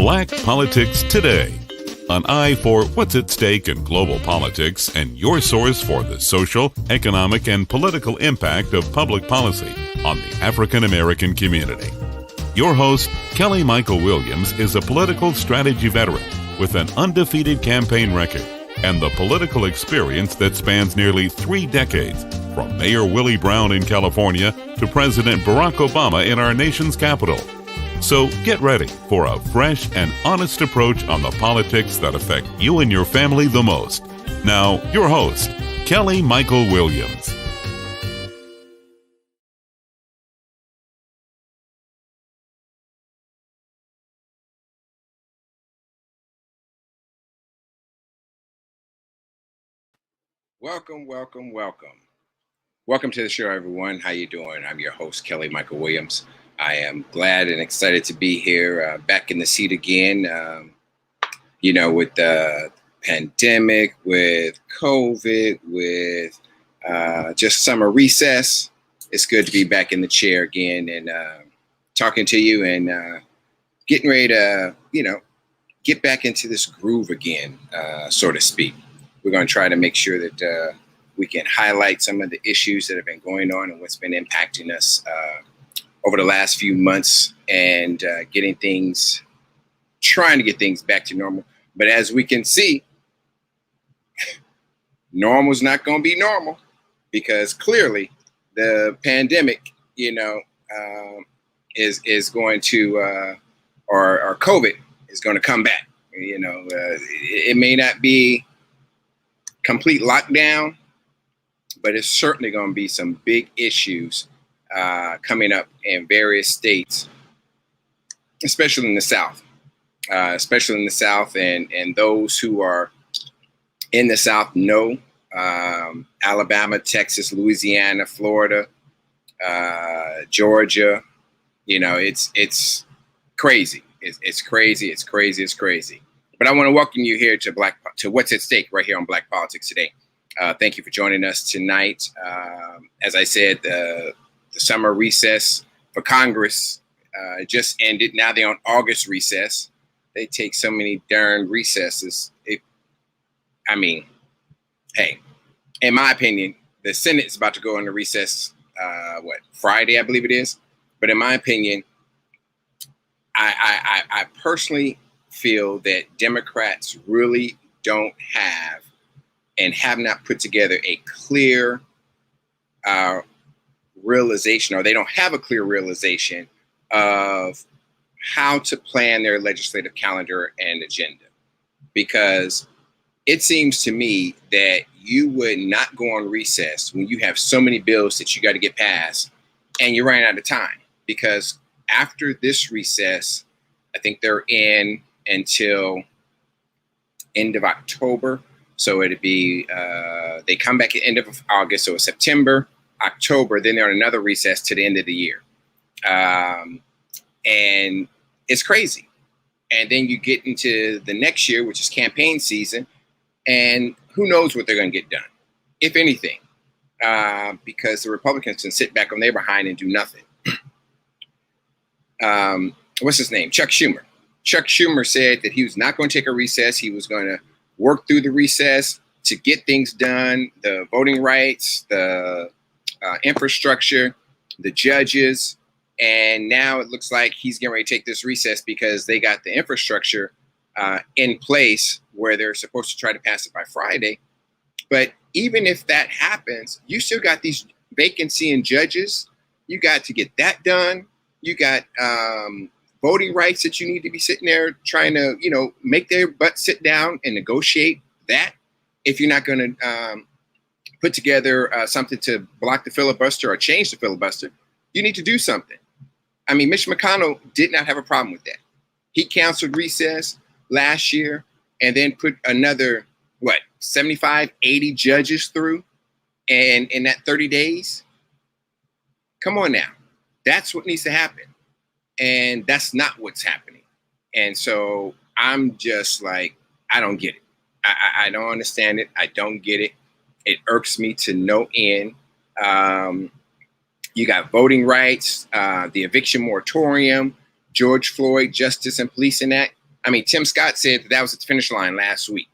Black Politics Today. An eye for what's at stake in global politics and your source for the social, economic, and political impact of public policy on the African American community. Your host, Kelly Michael Williams, is a political strategy veteran with an undefeated campaign record and the political experience that spans nearly 3 decades, from Mayor Willie Brown in California to President Barack Obama in our nation's capital. So get ready for a fresh and honest approach on the politics that affect you and your family the most. Now, your host, Kelly Michael Williams. Welcome, welcome, welcome. Welcome to the show, everyone. How you doing? I'm your host, Kelly Michael Williams. I am glad and excited to be here, back in the seat again. With the pandemic, with COVID, with just summer recess, it's good to be back in the chair again and talking to you and getting ready to, get back into this groove again, so to speak. We're going to try to make sure that we can highlight some of the issues that have been going on and what's been impacting us over the last few months and trying to get things back to normal. But as we can see, normal's not going to be normal because clearly the pandemic, is going to, or COVID is going to come back. It may not be complete lockdown, but it's certainly going to be some big issues coming up in various states, especially in the South, and those who are in the South know Alabama, Texas, Louisiana, Florida, Georgia. It's crazy. It's crazy. But I want to welcome you here to What's at Stake right here on Black Politics Today. Thank you for joining us tonight. As I said, the summer recess for Congress just ended. Now they're on August recess. They take so many darn recesses. Hey, in my opinion, the Senate is about to go into recess, Friday, I believe it is. But in my opinion, I personally feel that Democrats really don't have and have not put together a clear realization, or they don't have a clear realization of how to plan their legislative calendar and agenda. Because it seems to me that you would not go on recess when you have so many bills that you got to get passed and you're running out of time. Because after this recess, I think they're in until end of October. So it'd be, they come back at the end of August. So it's September, October, then they're on another recess to the end of the year. And it's crazy. And then you get into the next year, which is campaign season, and who knows what they're going to get done, if anything, because the Republicans can sit back on their behind and do nothing. What's his name? Chuck Schumer. Chuck Schumer said that he was not going to take a recess. He was going to work through the recess to get things done, the voting rights, the infrastructure, the judges. And now it looks like he's getting ready to take this recess because they got the infrastructure in place where they're supposed to try to pass it by Friday. But even if that happens, you still got these vacancy in judges. You got to get that done. You got voting rights that you need to be sitting there trying to, make their butt sit down and negotiate that. If you're not going to put together something to block the filibuster or change the filibuster, you need to do something. I mean, Mitch McConnell did not have a problem with that. He canceled recess last year and then put another, 75, 80 judges through and in that 30 days. Come on now. That's what needs to happen. And that's not what's happening. And so I'm just like, I don't get it. I don't understand it. I don't get it. It irks me to no end. You got voting rights, the eviction moratorium, George Floyd Justice and Policing Act. I mean, Tim Scott said that was at the finish line last week,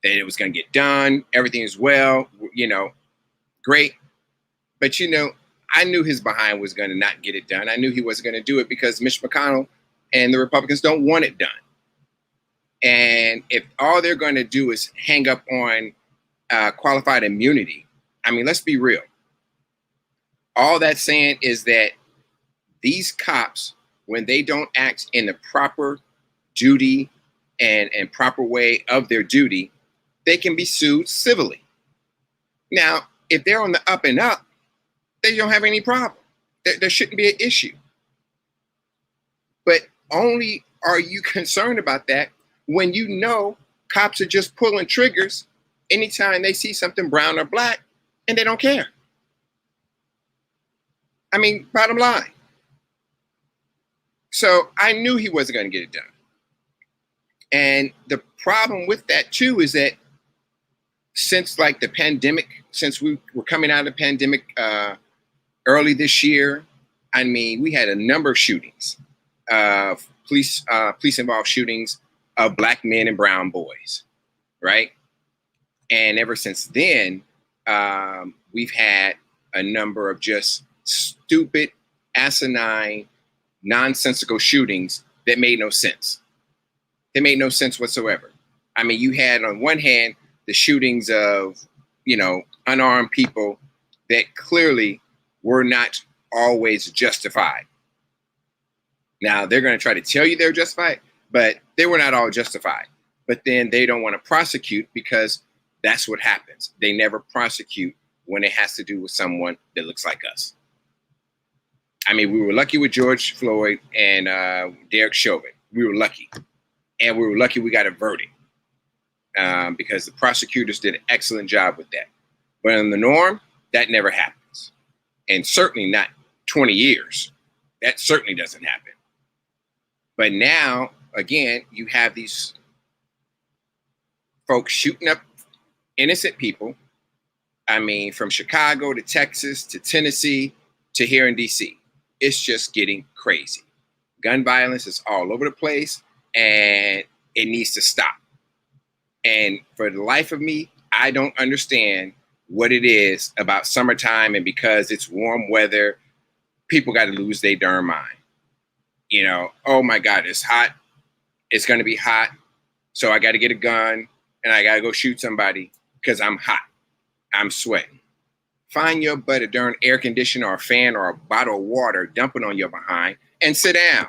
that it was going to get done. Everything is well, great. But, I knew his behind was going to not get it done. I knew he wasn't going to do it because Mitch McConnell and the Republicans don't want it done. And if all they're going to do is hang up on qualified immunity, I mean, let's be real. All that's saying is that these cops, when they don't act in the proper duty and proper way of their duty, they can be sued civilly. Now, if they're on the up and up, they don't have any problem. There shouldn't be an issue. But only are you concerned about that when cops are just pulling triggers anytime they see something brown or black and they don't care. I mean, bottom line. So I knew he wasn't going to get it done. And the problem with that too is that since the pandemic, since we were coming out of the pandemic early this year, I mean, we had a number of shootings, police involved shootings of black men and brown boys, right? And ever since then, we've had a number of just stupid, asinine, nonsensical shootings that made no sense. They made no sense whatsoever. I mean, you had on one hand the shootings of, unarmed people that clearly were not always justified. Now, they're going to try to tell you they're justified, but they were not all justified. But then they don't want to prosecute because that's what happens. They never prosecute when it has to do with someone that looks like us. I mean, we were lucky with George Floyd and Derek Chauvin. We were lucky. And we were lucky we got a verdict because the prosecutors did an excellent job with that. But in the norm, that never happens. And certainly not 20 years. That certainly doesn't happen. But now, again, you have these folks shooting up innocent people. I mean, from Chicago to Texas to Tennessee to here in DC. It's just getting crazy. Gun violence is all over the place and it needs to stop. And for the life of me, I don't understand what it is about summertime and because it's warm weather, people got to lose their darn mind. Oh my God, it's hot. It's going to be hot. So I got to get a gun and I got to go shoot somebody because I'm hot. I'm sweating. Find your butt a darn air conditioner or a fan or a bottle of water, dump it on your behind and sit down.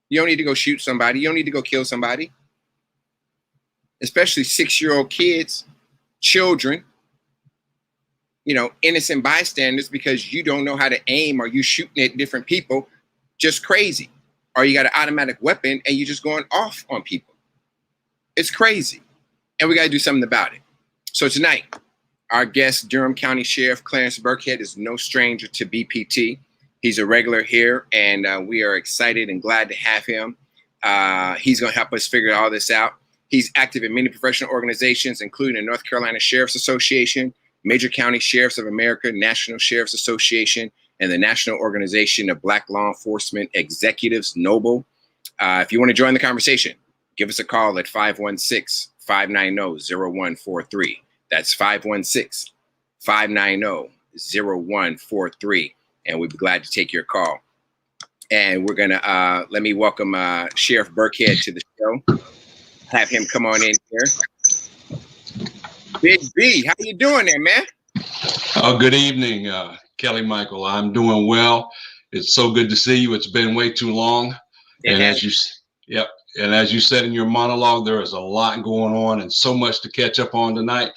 You don't need to go shoot somebody. You don't need to go kill somebody. Especially 6-year-old kids, children, innocent bystanders because you don't know how to aim or you shooting at different people, just crazy. Or you got an automatic weapon and you just going off on people. It's crazy. And we got to do something about it. So tonight, our guest, Durham County Sheriff Clarence Birkhead, is no stranger to BPT. He's a regular here, and we are excited and glad to have him. He's going to help us figure all this out. He's active in many professional organizations, including the North Carolina Sheriff's Association, Major County Sheriffs of America, National Sheriff's Association, and the National Organization of Black Law Enforcement Executives, NOBLE. If you want to join the conversation, give us a call at 516-590-0143. That's 516-590-0143. And we'd be glad to take your call. And we're going to, let me welcome Sheriff Birkhead to the show. Have him come on in here. Big B, how you doing there, man? Oh, good evening, Kelly Michael. I'm doing well. It's so good to see you. It's been way too long. And as you said in your monologue, there is a lot going on and so much to catch up on tonight.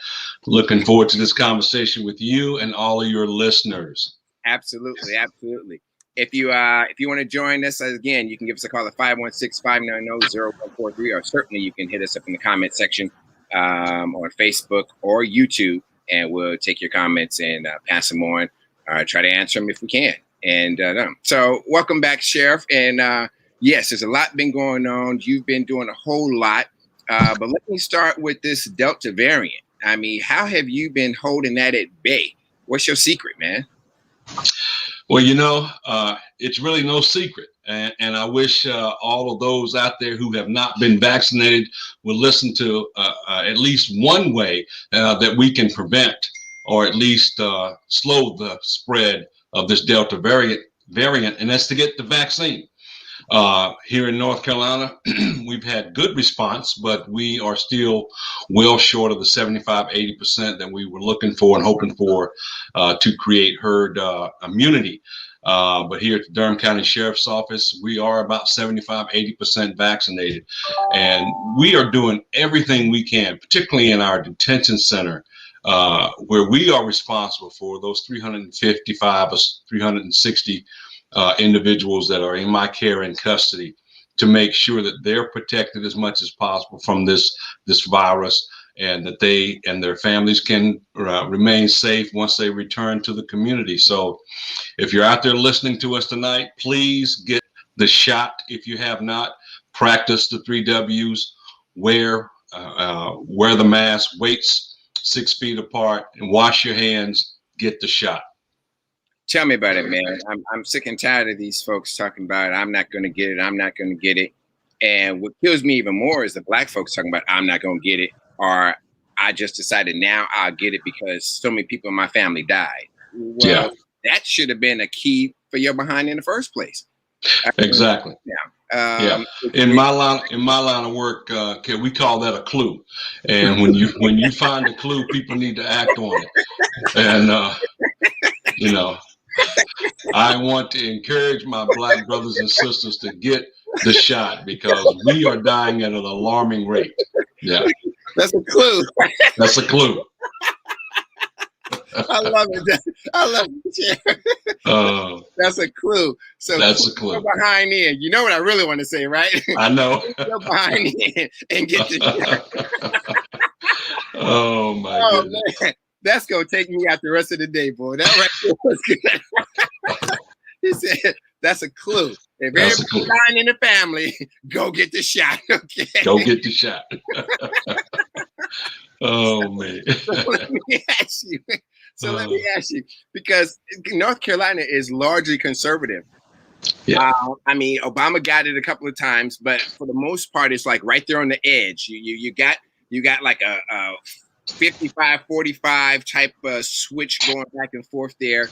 Looking forward to this conversation with you and all of your listeners. Absolutely, absolutely. If you want to join us, again, you can give us a call at 516-590-0143, or certainly you can hit us up in the comment section on Facebook or YouTube, and we'll take your comments and pass them on, try to answer them if we can. And so welcome back, Sheriff. And yes, there's a lot been going on. You've been doing a whole lot. But let me start with this Delta variant. I mean, how have you been holding that at bay? What's your secret, man? Well, it's really no secret. And I wish all of those out there who have not been vaccinated will listen to at least one way that we can prevent or at least slow the spread of this Delta variant, and that's to get the vaccine. Here in North Carolina, we've had good response, but we are still well short of the 75-80% that we were looking for and hoping for to create herd immunity. But here at the Durham County Sheriff's Office, we are about 75-80% vaccinated. And we are doing everything we can, particularly in our detention center, where we are responsible for those 355 or 360 individuals that are in my care and custody, to make sure that they're protected as much as possible from this virus, and that they and their families can remain safe once they return to the community. So if you're out there listening to us tonight, please get the shot. If you have not, practice the 3 W's, wear the mask, wait 6 feet apart, and wash your hands, get the shot. Tell me about it, man. I'm sick and tired of these folks talking about, I'm not going to get it, I'm not going to get it. And what kills me even more is the black folks talking about, I'm not going to get it, or I just decided now I'll get it because so many people in my family died. Well, that should have been a key for your behind in the first place. Exactly. Yeah. In my line of work, we call that a clue. And when you find a clue, people need to act on it. And I want to encourage my black brothers and sisters to get the shot, because we are dying at an alarming rate. Yeah. That's a clue. That's a clue. I love it. I love it. That's a clue. So that's a clue. Behind in. You know what I really want to say, right? I know. Go behind in and get the shot. Oh my goodness. Man. That's gonna take me out the rest of the day, boy. That right there was good. He said, "That's a clue. If everybody's dying in the family, go get the shot." Okay. Go get the shot. Oh man. So let me ask you, because North Carolina is largely conservative. Yeah. I mean, Obama got it a couple of times, but for the most part, it's like right there on the edge. You got like a 55-45 type of switch going back and forth there.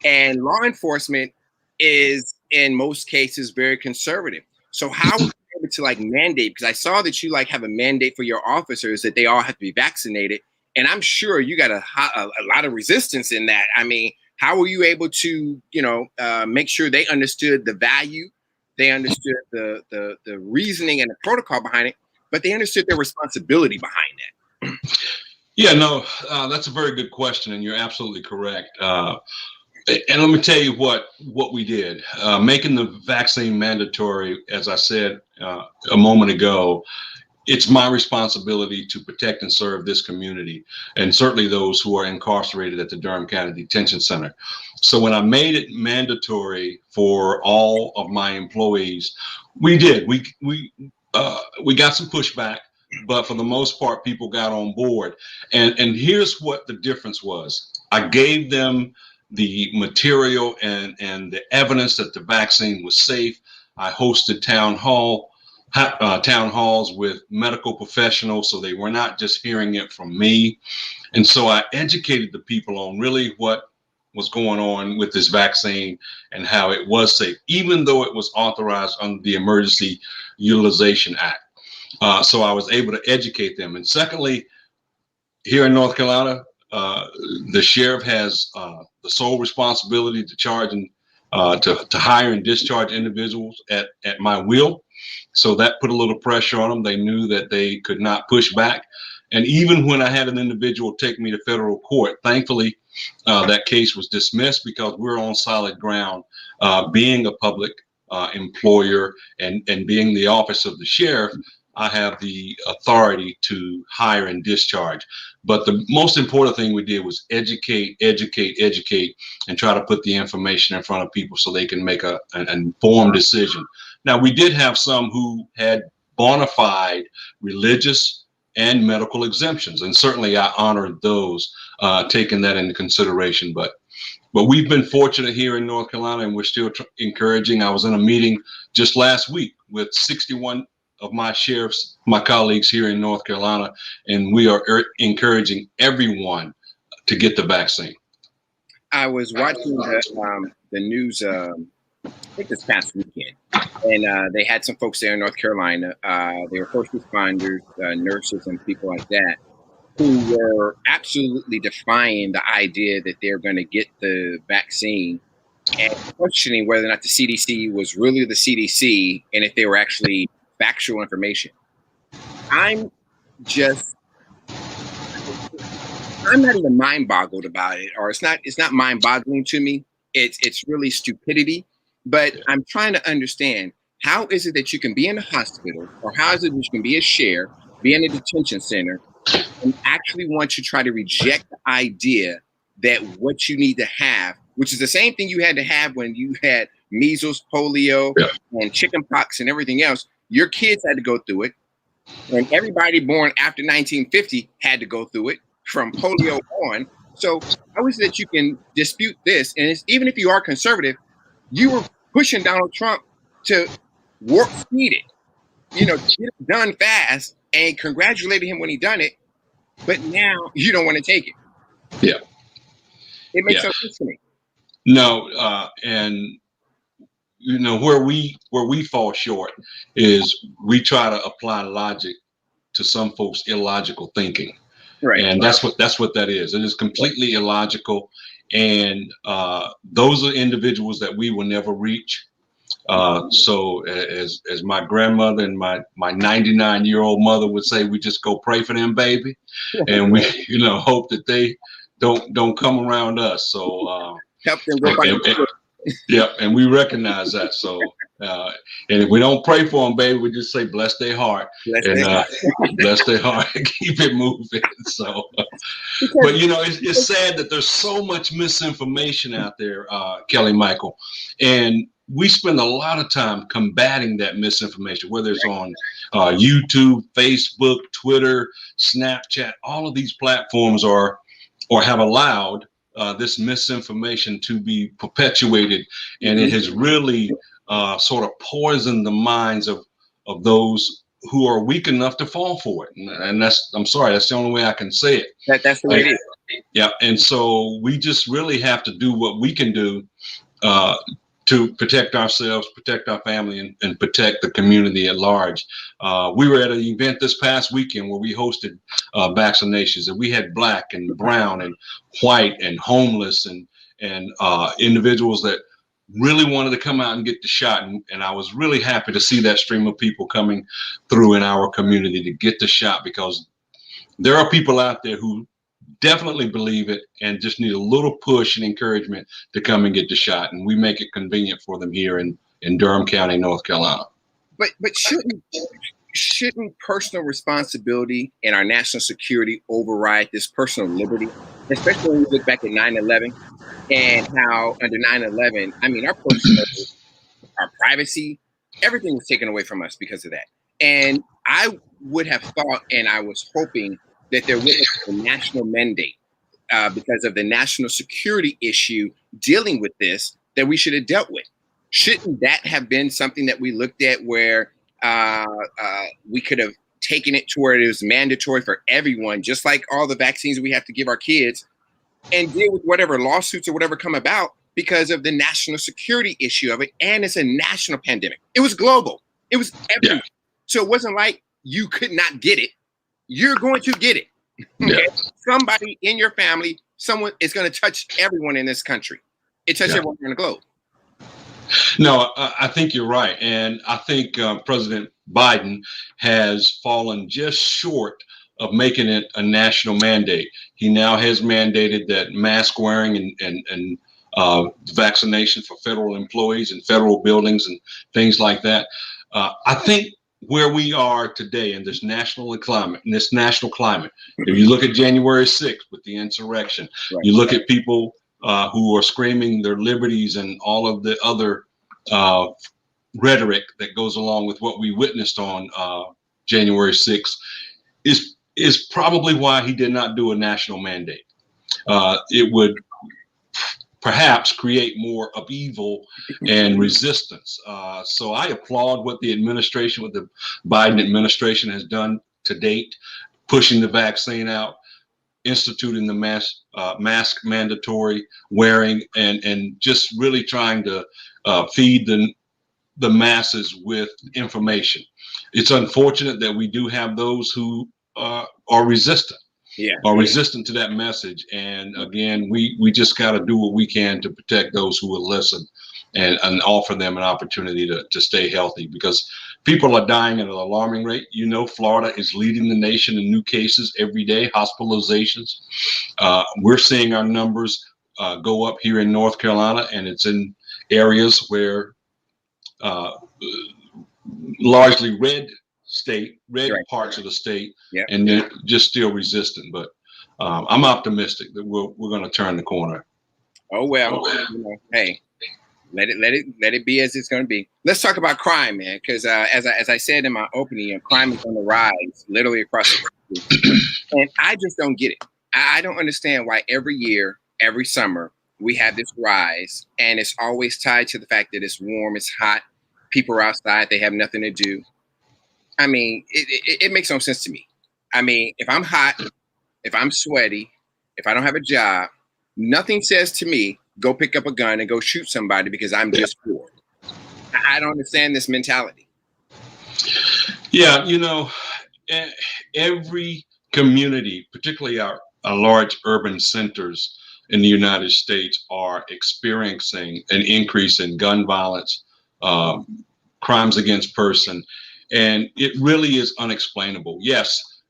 And law enforcement is, in most cases, very conservative. So how are you able to like mandate? Because I saw that you like have a mandate for your officers that they all have to be vaccinated. And I'm sure you got a lot of resistance in that. I mean, how were you able to, make sure they understood the value, they understood the reasoning and the protocol behind it, but they understood their responsibility behind that? Yeah, no, that's a very good question, and you're absolutely correct. And let me tell you what we did. Making the vaccine mandatory, as I said a moment ago, it's my responsibility to protect and serve this community, and certainly those who are incarcerated at the Durham County Detention Center. So when I made it mandatory for all of my employees, we did. We got some pushback, but for the most part, people got on board. And here's what the difference was. I gave them the material and the evidence that the vaccine was safe. I hosted town halls with medical professionals, so they were not just hearing it from me. And so I educated the people on really what was going on with this vaccine and how it was safe, even though it was authorized under the Emergency Utilization Act. So I was able to educate them. And secondly, here in North Carolina, the sheriff has the sole responsibility to charge and to hire and discharge individuals at my will. So that put a little pressure on them. They knew that they could not push back. And even when I had an individual take me to federal court, thankfully, that case was dismissed because we're on solid ground, being a public employer and being the office of the sheriff. I have the authority to hire and discharge. But the most important thing we did was educate, and try to put the information in front of people so they can make an informed decision. Now, we did have some who had bona fide religious and medical exemptions, and certainly I honored those, taking that into consideration. But But we've been fortunate here in North Carolina, and we're still encouraging. I was in a meeting just last week with 61 of my sheriffs, my colleagues here in North Carolina, and we are encouraging everyone to get the vaccine. I was watching the news, I think this past weekend, and they had some folks there in North Carolina. They were first responders, nurses, and people like that, who were absolutely defying the idea that they're going to get the vaccine and questioning whether or not the CDC was really the CDC and if they were actually factual information. I'm not even mind boggled about it, or it's not mind boggling to me. It's really stupidity. But I'm trying to understand, how is it that you can be in a hospital, or how is it that you can be a sheriff, be in a detention center, and actually want to try to reject the idea that what you need to have, which is the same thing you had to have when you had measles, polio, and chicken pox and everything else. Your kids had to go through it, and everybody born after 1950 had to go through it from polio on. So how is it that you can dispute this? And even if you are conservative, you were pushing Donald Trump to warp speed it, get it done fast, and congratulated him when he done it. But now you don't want to take it. Yeah. It makes no sense to me. No, and where we fall short is we try to apply logic to some folks' illogical thinking. Right. And that's what that is. It is completely illogical. And those are individuals that we will never reach. So as my grandmother and my 99-year-old mother would say, we just go pray for them, baby. And we, hope that they don't come around us. So help them go and we recognize that. So and if we don't pray for them, baby, we just say bless their heart, bless their heart and keep it moving. So but it's sad that there's so much misinformation out there, Kelly Michael, and we spend a lot of time combating that misinformation, whether it's on YouTube, Facebook, Twitter, Snapchat. All of these platforms have allowed this misinformation to be perpetuated, and it has really sort of poisoned the minds of those who are weak enough to fall for it. And I'm sorry, that's the only way I can say it. That's the way it is. Yeah, and so we just really have to do what we can do to protect ourselves, protect our family, and protect the community at large. We were at an event this past weekend where we hosted vaccinations, and we had Black and brown and white and homeless and individuals that really wanted to come out and get the shot. And I was really happy to see that stream of people coming through in our community to get the shot, because there are people out there who definitely believe it and just need a little push and encouragement to come and get the shot. And we make it convenient for them here in Durham County, North Carolina. But shouldn't personal responsibility and our national security override this personal liberty, especially when we look back at 9/11 and how under 9/11, our personal, our privacy, everything was taken away from us because of that. And I would have thought, and I was hoping, that there was a national mandate because of the national security issue dealing with this that we should have dealt with. Shouldn't that have been something that we looked at where we could have taken it to where it was mandatory for everyone, just like all the vaccines we have to give our kids, and deal with whatever lawsuits or whatever come about because of the national security issue of it? And it's a national pandemic. It was global. It was everywhere. Yeah. So it wasn't like you could not get it. You're going to get it. Okay? Yeah. Somebody in your family, someone is going to touch everyone in this country. It touches everyone in the globe. No, I think you're right. And I think President Biden has fallen just short of making it a national mandate. He now has mandated that mask wearing and vaccination for federal employees in federal buildings and things like that. I think where we are today in this national climate, if you look at January 6th with the insurrection, right. You look at people who are screaming their liberties and all of the other rhetoric that goes along with what we witnessed on January 6th is probably why he did not do a national mandate. It would perhaps create more of evil and resistance. So I applaud what the Biden administration has done to date, pushing the vaccine out, instituting the mask mandatory wearing, and just really trying to feed the masses with information. It's unfortunate that we do have those who are resistant. Are resistant to that message. And again, we just got to do what we can to protect those who will listen and offer them an opportunity to stay healthy, because people are dying at an alarming rate. You know, Florida is leading the nation in new cases every day, hospitalizations. We're seeing our numbers go up here in North Carolina, and it's in areas where largely red parts of the state, and they're just still resistant. But I'm optimistic that we're going to turn the corner. Oh well, hey, let it be as it's going to be. Let's talk about crime, man, because as I said in my opening, crime is on the rise, literally across the country, and I just don't get it. I don't understand why every year, every summer, we have this rise, and it's always tied to the fact that it's warm, it's hot, people are outside, they have nothing to do. I mean, it makes no sense to me. I mean, if I'm hot, if I'm sweaty, if I don't have a job, nothing says to me, go pick up a gun and go shoot somebody because I'm just bored. I don't understand this mentality. Yeah, every community, particularly our large urban centers in the United States, are experiencing an increase in gun violence, crimes against person. And it really is unexplainable. Yes,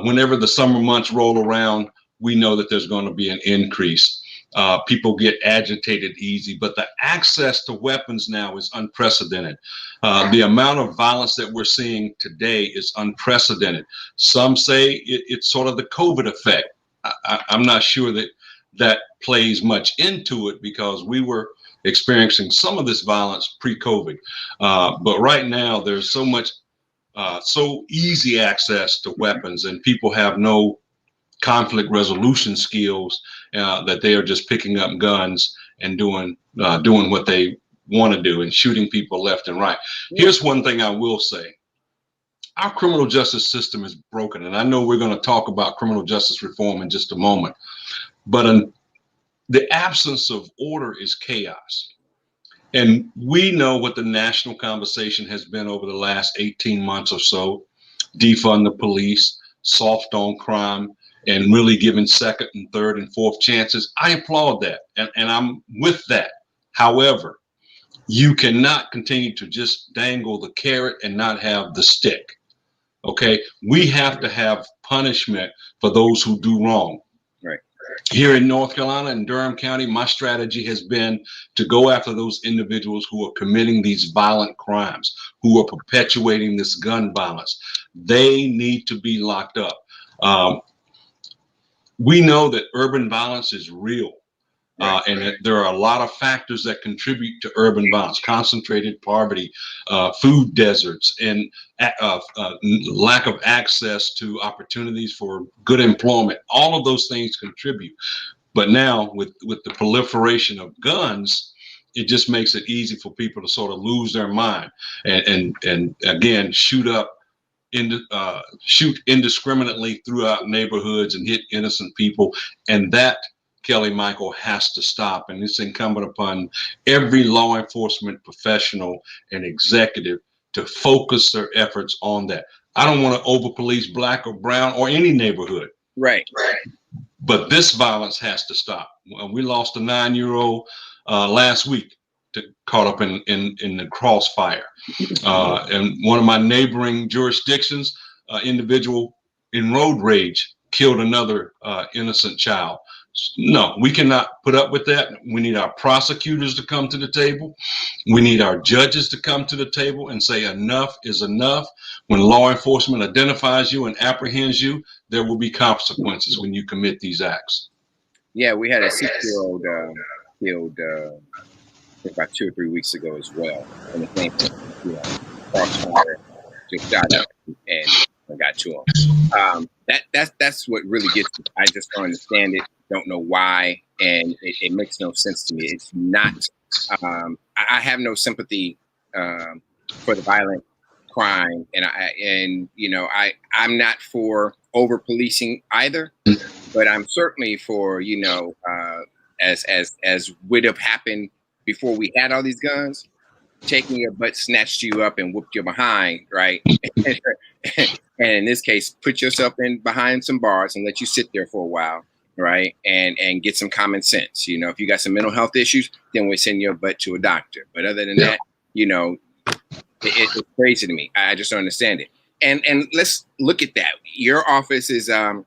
whenever the summer months roll around, we know that there's going to be an increase. People get agitated easy, but the access to weapons now is unprecedented. The amount of violence that we're seeing today is unprecedented. Some say it's sort of the COVID effect. I'm not sure that plays much into it, because we were experiencing some of this violence pre-COVID. But right now, there's so easy access to weapons, and people have no conflict resolution skills, that they are just picking up guns and doing what they want to do and shooting people left and right. Here's one thing I will say. Our criminal justice system is broken, and I know we're going to talk about criminal justice reform in just a moment, but the absence of order is chaos. And we know what the national conversation has been over the last 18 months or so: defund the police, soft on crime, and really giving second and third and fourth chances. I applaud that, and I'm with that. However, you cannot continue to just dangle the carrot and not have the stick. Okay, we have to have punishment for those who do wrong. Right. Here in North Carolina and Durham County, my strategy has been to go after those individuals who are committing these violent crimes, who are perpetuating this gun violence. They need to be locked up. We know that urban violence is real, and that there are a lot of factors that contribute to urban violence: concentrated poverty, food deserts, and lack of access to opportunities for good employment. All of those things contribute. But now with the proliferation of guns, it just makes it easy for people to sort of lose their mind and again shoot indiscriminately throughout neighborhoods and hit innocent people. And that, Kelly Michael, has to stop. And it's incumbent upon every law enforcement professional and executive to focus their efforts on that. I don't want to over police black or brown or any neighborhood. Right. But this violence has to stop. We lost a 9-year-old last week, caught up in the crossfire. And one of my neighboring jurisdictions, individual in road rage killed another innocent child. No, we cannot put up with that. We need our prosecutors to come to the table. We need our judges to come to the table and say enough is enough. When law enforcement identifies you and apprehends you, there will be consequences when you commit these acts. Yeah, we had a 6-year-old killed about 2 or 3 weeks ago as well. And the same thing, crossfire, just shot up and got to him. That's what really gets me. I just don't understand it. don't know why, and it makes no sense to me. It's not. I have no sympathy for the violent crime, and I'm not for over policing either, but I'm certainly for as would have happened before we had all these guns, taking your butt, snatched you up, and whooped your behind, right? And in this case, put yourself in behind some bars and let you sit there for a while, right? And get some common sense. If you got some mental health issues, then we send your butt to a doctor. But other than that, it's crazy to me. I just don't understand it. And let's look at that. Your office is have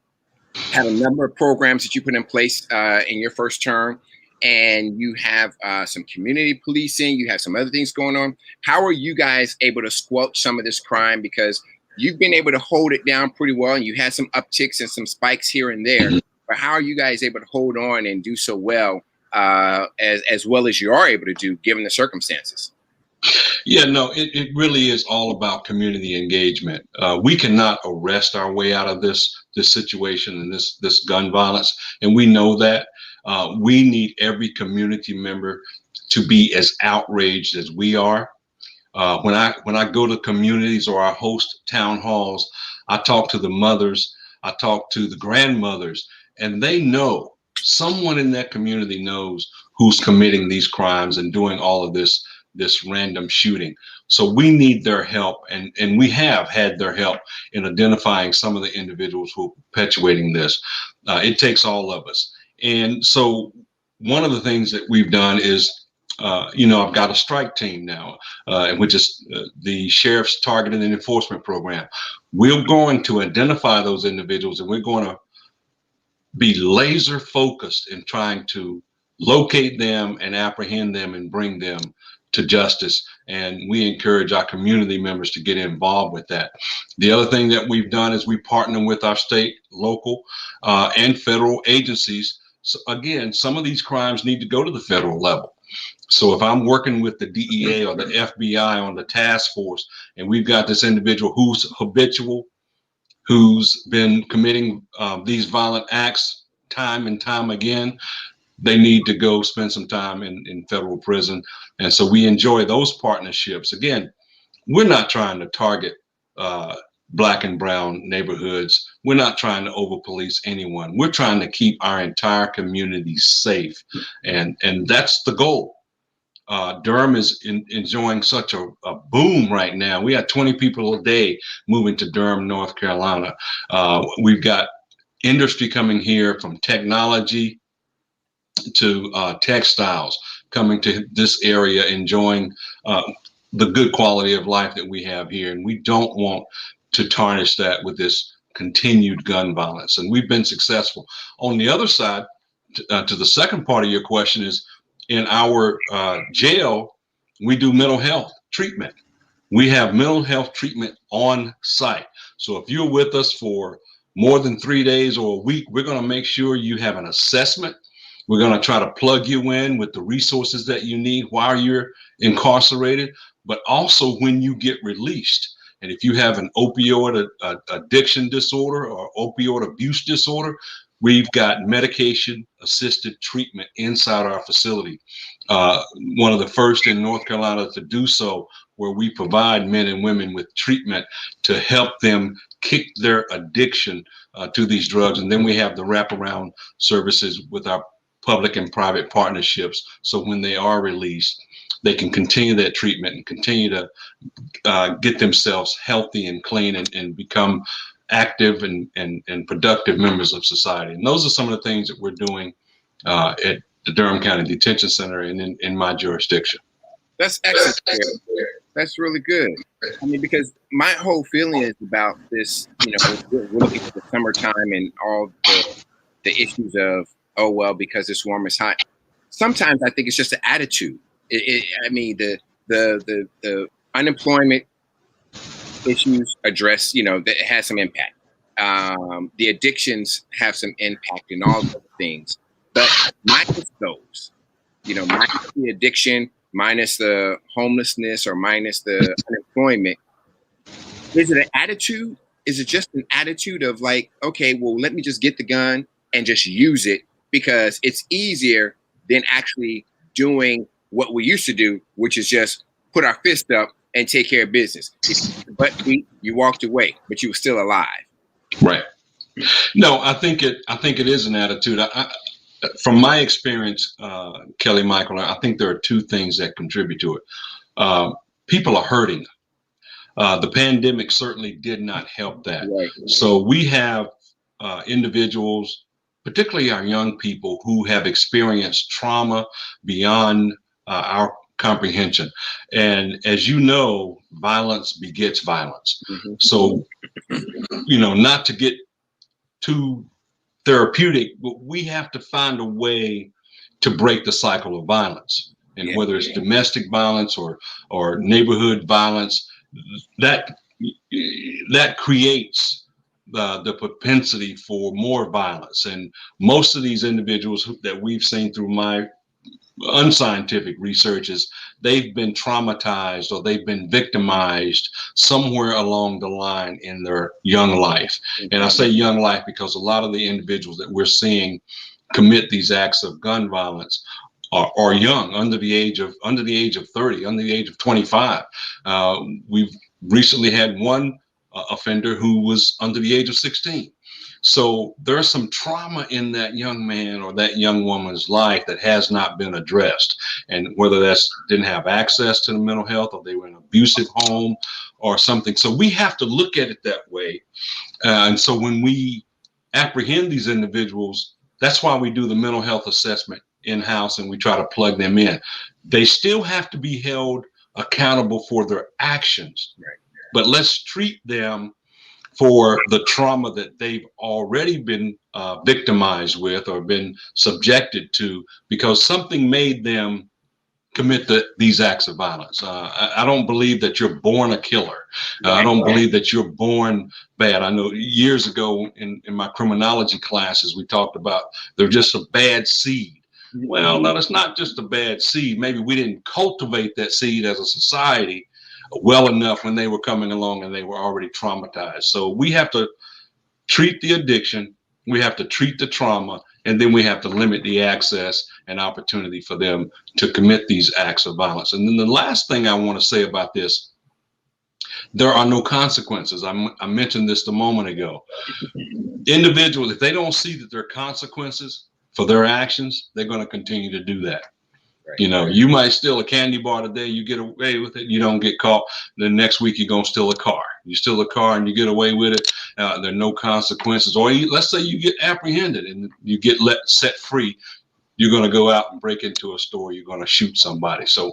a number of programs that you put in place in your first term, and you have some community policing. You have some other things going on. How are you guys able to squelch some of this crime? Because you've been able to hold it down pretty well, and you had some upticks and some spikes here and there. But how are you guys able to hold on and do so well, as well as you are able to do, given the circumstances? Yeah, no, it really is all about community engagement. We cannot arrest our way out of this situation and this gun violence, and we know that. We need every community member to be as outraged as we are. When I go to communities or I host town halls, I talk to the mothers, I talk to the grandmothers, and they know, someone in that community knows who's committing these crimes and doing all of this random shooting. So we need their help, and we have had their help in identifying some of the individuals who are perpetuating this. It takes all of us. And so one of the things that we've done is, I've got a strike team now, which is the Sheriff's Targeted and Enforcement Program. We're going to identify those individuals, and we're going to be laser focused in trying to locate them and apprehend them and bring them to justice. And we encourage our community members to get involved with that. The other thing that we've done is we partner with our state, local, and federal agencies. So again, some of these crimes need to go to the federal level. So if I'm working with the DEA or the FBI on the task force, and we've got this individual who's habitual, who's been committing these violent acts time and time again, they need to go spend some time in federal prison. And so we enjoy those partnerships. Again, we're not trying to target Black and brown neighborhoods. We're not trying to over police anyone. We're trying to keep our entire community safe. And that's the goal. Durham is enjoying such a boom right now. We have 20 people a day moving to Durham, North Carolina. We've got industry coming here, from technology to textiles, coming to this area, enjoying the good quality of life that we have here. And we don't want to tarnish that with this continued gun violence. And we've been successful. On the other side, to the second part of your question, is in our jail, we do mental health treatment. We have mental health treatment on site. So if you're with us for more than 3 days or a week, we're going to make sure you have an assessment. We're going to try to plug you in with the resources that you need while you're incarcerated, but also when you get released. And if you have an opioid addiction disorder or opioid abuse disorder, we've got medication-assisted treatment inside our facility. One of the first in North Carolina to do so, where we provide men and women with treatment to help them kick their addiction to these drugs. And then we have the wraparound services with our public and private partnerships. So when they are released, they can continue that treatment and continue to get themselves healthy and clean and become active and productive members of society. And those are some of the things that we're doing at the Durham County Detention Center and in my jurisdiction. That's excellent. That's really good. I mean, because my whole feeling is about this, we're looking at the summertime and all the issues of, oh, well, because this warm is hot. Sometimes I think it's just an attitude. The unemployment issues address, that has some impact. The addictions have some impact and all those things. But minus those, minus the addiction, minus the homelessness, or minus the unemployment, is it an attitude? Is it just an attitude of like, okay, well, let me just get the gun and just use it because it's easier than actually doing what we used to do, which is just put our fist up and take care of business. But you walked away, but you were still alive. Right. No, I think it is an attitude. From my experience, Kelly Michael, I think there are two things that contribute to it. People are hurting. The pandemic certainly did not help that. Right. So we have individuals, particularly our young people, who have experienced trauma beyond our comprehension. And as you know, violence begets violence. Mm-hmm. So, not to get too therapeutic, but we have to find a way to break the cycle of violence. And whether it's domestic violence or neighborhood violence, that creates the propensity for more violence. And most of these individuals that we've seen through my unscientific researches, they've been traumatized or they've been victimized somewhere along the line in their young life. And I say young life because a lot of the individuals that we're seeing commit these acts of gun violence are young, under the age of 30, under the age of 25. We've recently had one offender who was under the age of 16. So there's some trauma in that young man or that young woman's life that has not been addressed. And whether that's didn't have access to the mental health, or they were in an abusive home or something. So we have to look at it that way. And so when we apprehend these individuals, that's why we do the mental health assessment in-house and we try to plug them in. They still have to be held accountable for their actions, but let's treat them for the trauma that they've already been victimized with or been subjected to, because something made them commit these acts of violence. I don't believe that you're born a killer. I don't believe that you're born bad. I know years ago in my criminology classes, we talked about they're just a bad seed. Well, no, it's not just a bad seed. Maybe we didn't cultivate that seed as a society well enough when they were coming along and they were already traumatized. So we have to treat the addiction, we have to treat the trauma, and then we have to limit the access and opportunity for them to commit these acts of violence. And then the last thing I want to say about this, there are no consequences. I mentioned this a moment ago. Individuals, if they don't see that there are consequences for their actions, they're going to continue to do that. You might steal a candy bar today, you get away with it, you don't get caught. The next week, you're going to steal a car. You steal a car and you get away with it. There are no consequences. Or let's say you get apprehended and you get set free. You're going to go out and break into a store. You're going to shoot somebody. So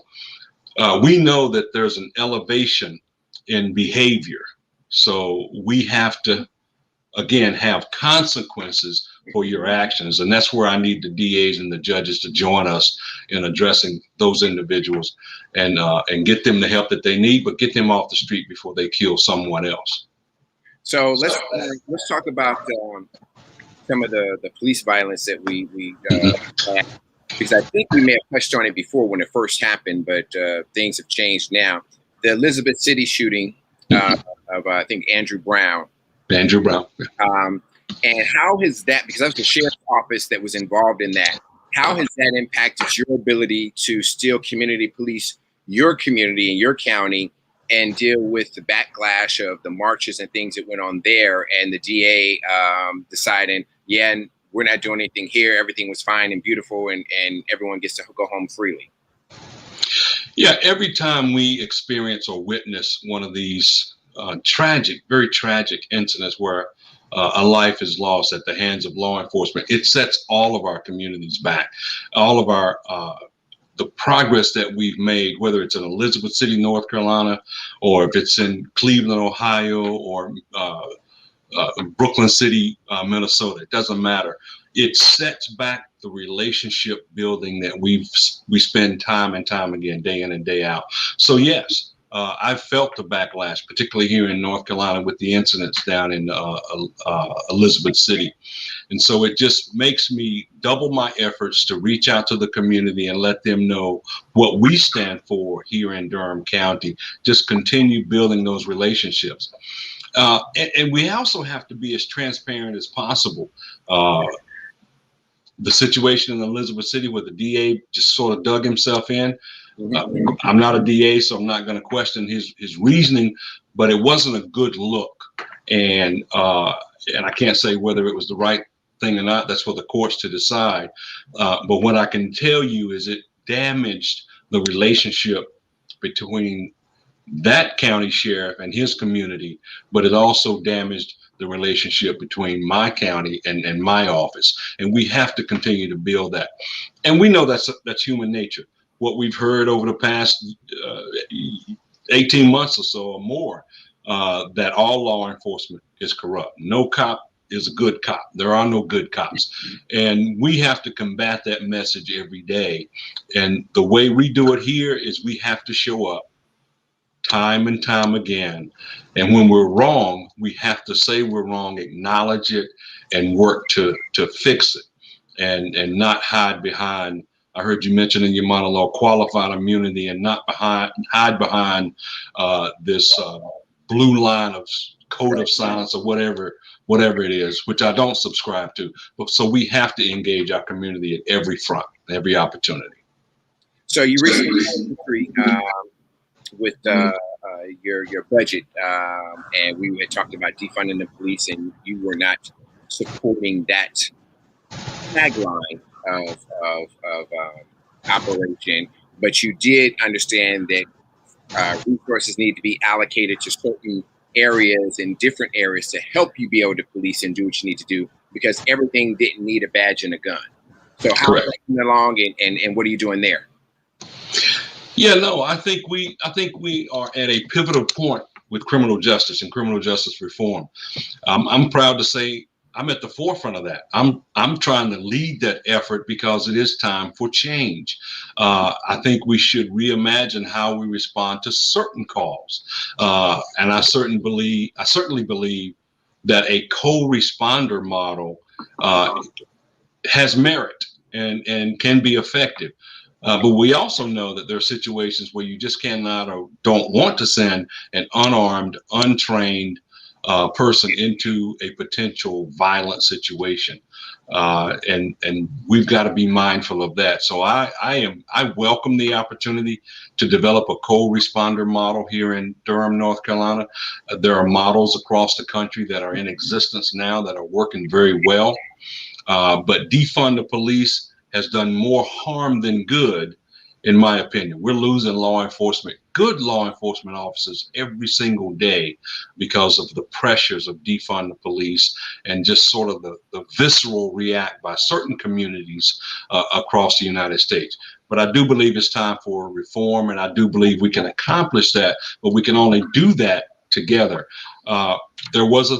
we know that there's an elevation in behavior. So we have to, again, have consequences for your actions. And that's where I need the DAs and the judges to join us in addressing those individuals and get them the help that they need, but get them off the street before they kill someone else. So let's talk about some of the police violence that we had, because I think we may have touched on it before when it first happened, but things have changed now. The Elizabeth City shooting of I think Andrew Brown. And how has that, because that was the sheriff's office that was involved in that, how has that impacted your ability to still community police your community and your county and deal with the backlash of the marches and things that went on there, and the DA deciding, and we're not doing anything here, everything was fine and beautiful, and everyone gets to go home freely? Yeah, every time we experience or witness one of these tragic, very tragic incidents where a life is lost at the hands of law enforcement, it sets all of our communities back. All of our the progress that we've made, whether it's in Elizabeth City, North Carolina, or if it's in Cleveland, Ohio, or Brooklyn City, Minnesota, it doesn't matter. It sets back the relationship building that we spend time and time again, day in and day out. So yes, I've felt the backlash, particularly here in North Carolina with the incidents down in Elizabeth City. And so it just makes me double my efforts to reach out to the community and let them know what we stand for here in Durham County. Just continue building those relationships. And we also have to be as transparent as possible. The situation in Elizabeth City where the DA just sort of dug himself in. I'm not a DA, so I'm not going to question his reasoning, but it wasn't a good look. And I can't say whether it was the right thing or not. That's for the courts to decide. But what I can tell you is it damaged the relationship between that county sheriff and his community, but it also damaged the relationship between my county and my office. And we have to continue to build that. And we know that's human nature. What we've heard over the past 18 months or so or more, that all law enforcement is corrupt. No cop is a good cop. There are no good cops. And we have to combat that message every day. And the way we do it here is we have to show up time and time again. And when we're wrong, we have to say we're wrong, acknowledge it, and work to fix it, and not hide behind, I heard you mention in your monologue, qualified immunity, and not hide behind this blue line of code of silence or whatever it is, which I don't subscribe to. But so we have to engage our community at every front, every opportunity. So you recently with your budget, and we had talked about defunding the police, and you were not supporting that tagline of operation, but you did understand that resources need to be allocated to certain areas and different areas to help you be able to police and do what you need to do, because everything didn't need a badge and a gun. So how is that coming along, and what are you doing there? Yeah, no, I think we are at a pivotal point with criminal justice and criminal justice reform. I'm proud to say I'm at the forefront of that. I'm trying to lead that effort because it is time for change. I think we should reimagine how we respond to certain calls, and I certainly believe that a co-responder model has merit and can be effective. But we also know that there are situations where you just cannot or don't want to send an unarmed, untrained person into a potential violent situation. And we've got to be mindful of that. So I welcome the opportunity to develop a co-responder model here in Durham, North Carolina. There are models across the country that are in existence now that are working very well. But defund the police has done more harm than good, in my opinion. We're losing good law enforcement officers every single day because of the pressures of defund the police and just sort of the visceral react by certain communities across the United States. But I do believe it's time for reform, and I do believe we can accomplish that, but we can only do that together. There was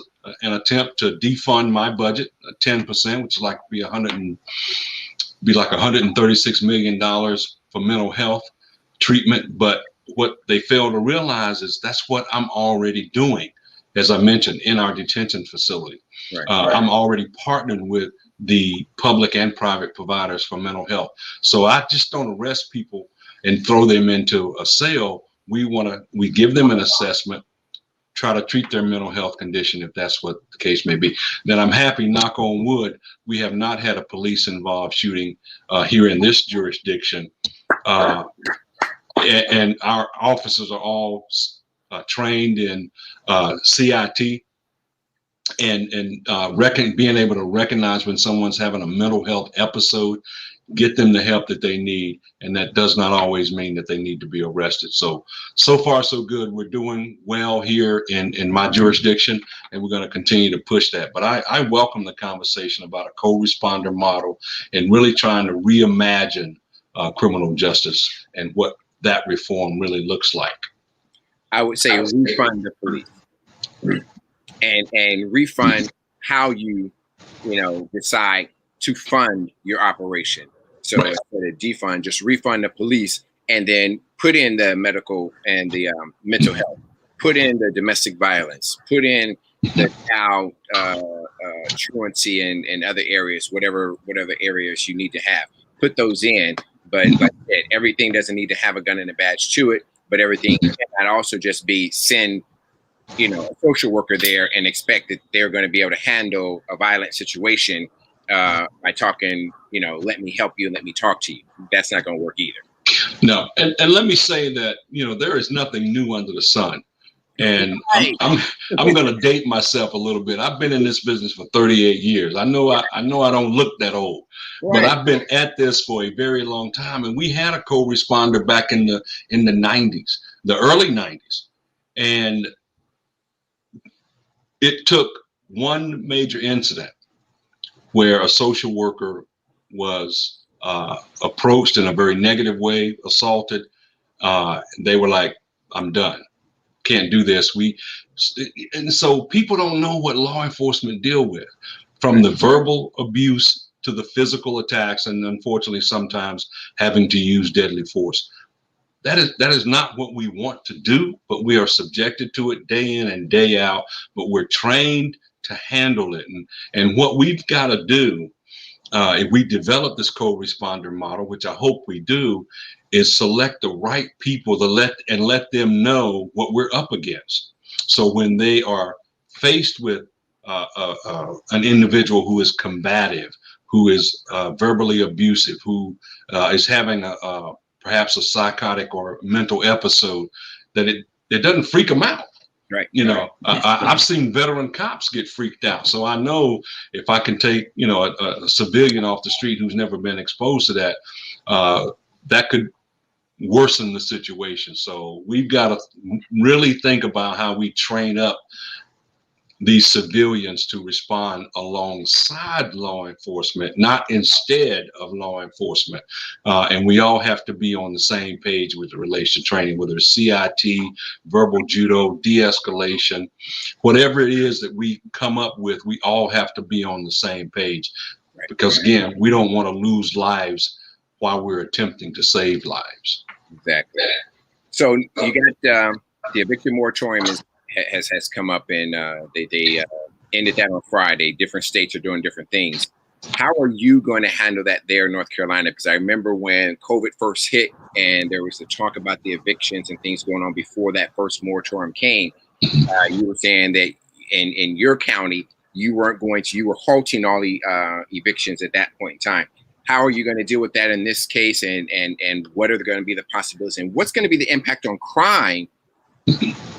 an attempt to defund my budget, 10%, which is like be like $136 million for mental health treatment. But what they fail to realize is that's what I'm already doing, as I mentioned, in our detention facility. Right. I'm already partnering with the public and private providers for mental health. So I just don't arrest people and throw them into a cell. We give them an assessment, try to treat their mental health condition if that's what the case may be. Then I'm happy, knock on wood, we have not had a police involved shooting here in this jurisdiction. And our officers are all trained in CIT and being able to recognize when someone's having a mental health episode, get them the help that they need. And that does not always mean that they need to be arrested. So far, so good. We're doing well here in my jurisdiction, and we're going to continue to push that. But I welcome the conversation about a co-responder model and really trying to reimagine criminal justice and what that reform really looks like. I would say refund the police and refund how you decide to fund your operation. So instead of defund, just refund the police and then put in the medical and the mental health, put in the domestic violence, put in the child truancy and other areas, whatever areas you need to have. Put those in. But like I said, everything doesn't need to have a gun and a badge to it, but everything cannot also just be send a social worker there and expect that they're going to be able to handle a violent situation by talking, let me help you and let me talk to you. That's not going to work either. No, and let me say that there is nothing new under the sun, and I'm going to date myself a little bit. I've been in this business for 38 years. I know I don't look that old, but I've been at this for a very long time. And we had a co-responder back in the 90s, the early 90s, and it took one major incident where a social worker was approached in a very negative way, assaulted. They were like, "I'm done. Can't do this." And so people don't know what law enforcement deal with, from the verbal abuse to the physical attacks, and unfortunately sometimes having to use deadly force. That is not what we want to do, but we are subjected to it day in and day out. But we're trained to handle it, and what we've got to do, if we develop this co-responder model, which I hope we do, is select the right people to let them know what we're up against. So when they are faced with an individual who is combative, who is verbally abusive, who is having perhaps a psychotic or mental episode, that it doesn't freak them out. Right. I've seen veteran cops get freaked out. So I know if I can take, a civilian off the street who's never been exposed to that, that could worsen the situation. So we've got to really think about how we train up these civilians to respond alongside law enforcement, not instead of law enforcement. And we all have to be on the same page with the relation training, whether it's CIT, verbal judo, de-escalation, whatever it is that we come up with, we all have to be on the same page. Because again, we don't want to lose lives while we're attempting to save lives. Exactly. So you got the eviction moratorium has come up, and they ended that on Friday. Different states are doing different things. How are you going to handle that there in North Carolina? Because I remember when COVID first hit and there was the talk about the evictions and things going on before that first moratorium came. You were saying that in your county, you were halting all the evictions at that point in time. How are you going to deal with that in this case? And what are going to be the possibilities? And what's going to be the impact on crime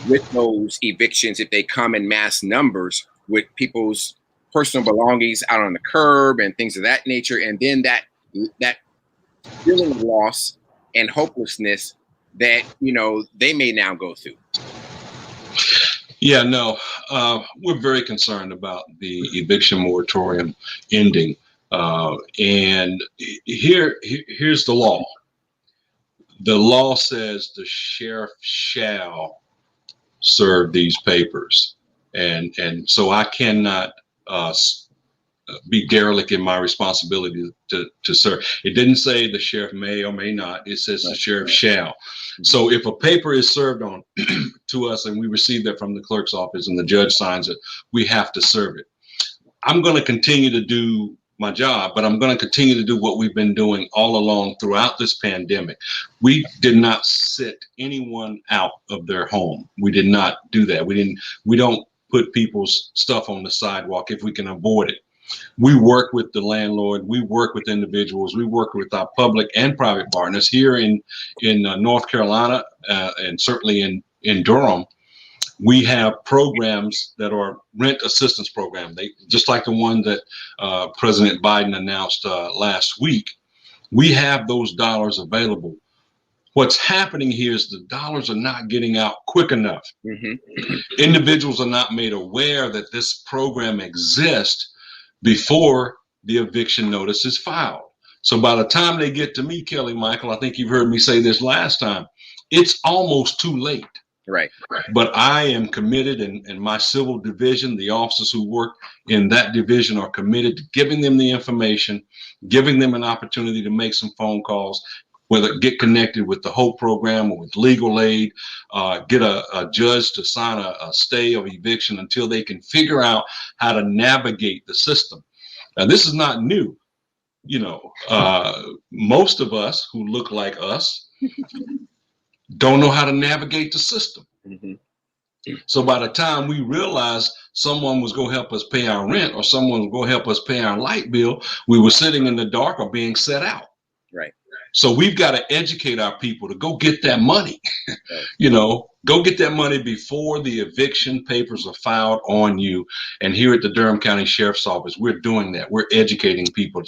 with those evictions if they come in mass numbers, with people's personal belongings out on the curb and things of that nature, and then that feeling of loss and hopelessness that they may now go through? Yeah, no, we're very concerned about the eviction moratorium ending, and here's the law. The law says the sheriff shall serve these papers, and so I cannot be derelict in my responsibility to serve. It didn't say the sheriff may or may not. It says the sheriff shall. So if a paper is served on to us and we receive that from the clerk's office and the judge signs it, we have to serve it. I'm going to continue to do my job, but I'm going to continue to do what we've been doing all along throughout this pandemic. We did not sit anyone out of their home. We did not do that. We don't put people's stuff on the sidewalk if we can avoid it. We work with the landlord. We work with individuals. We work with our public and private partners here in North Carolina, and certainly in Durham. We have programs that are rent assistance program. They just like the one that President Biden announced last week. We have those dollars available. What's happening here is the dollars are not getting out quick enough. Mm-hmm. Individuals are not made aware that this program exists before the eviction notice is filed. So by the time they get to me, Kelly Michael, I think you've heard me say this last time, it's almost too late. Right. But I am committed, and my civil division, the officers who work in that division are committed to giving them the information, giving them an opportunity to make some phone calls, whether get connected with the HOPE program or with legal aid, get a judge to sign a stay of eviction until they can figure out how to navigate the system. Now, this is not new. Most of us who look like us don't know how to navigate the system. Mm-hmm. So by the time we realized someone was going to help us pay our rent or someone was going to help us pay our light bill, we were sitting in the dark or being set out. Right. So we've got to educate our people to go get that money. Go get that money before the eviction papers are filed on you. And here at the Durham County Sheriff's Office, we're doing that. We're educating people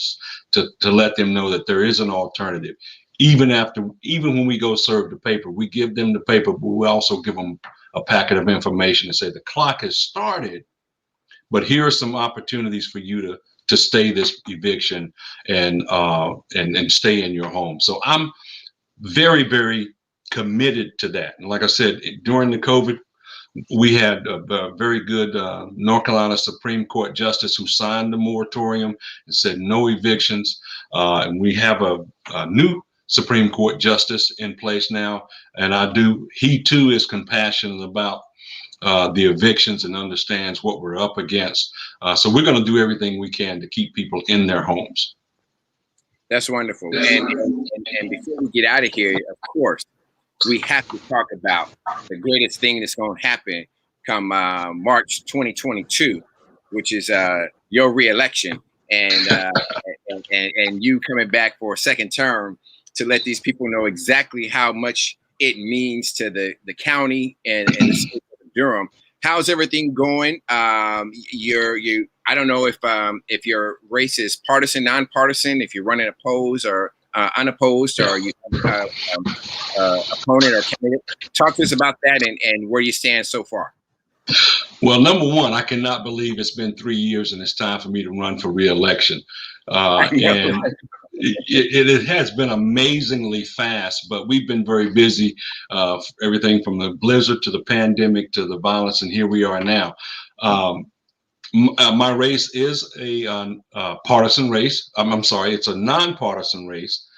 to let them know that there is an alternative. Even when we go serve the paper, we give them the paper, but we also give them a packet of information and say the clock has started, but here are some opportunities for you to stay this eviction and stay in your home. So I'm very, very committed to that. And like I said, during the COVID, we had a very good North Carolina Supreme Court justice who signed the moratorium and said no evictions. And we have a new Supreme Court justice in place now. And he too is compassionate about the evictions and understands what we're up against. So we're going to do everything we can to keep people in their homes. That's wonderful. And before we get out of here, of course, we have to talk about the greatest thing that's going to happen come March 2022, which is your reelection and you coming back for a second term to let these people know exactly how much it means to the county and the state of Durham. How's everything going? I don't know if your race is partisan, nonpartisan, if you're running opposed or unopposed, or you have opponent or candidate. Talk to us about that and where you stand so far. Well, number one, I cannot believe it's been 3 years and it's time for me to run for re-election. And it has been amazingly fast, but we've been very busy. Everything from the blizzard to the pandemic to the violence, and here we are now. My race is a partisan race. I'm sorry, it's a nonpartisan race,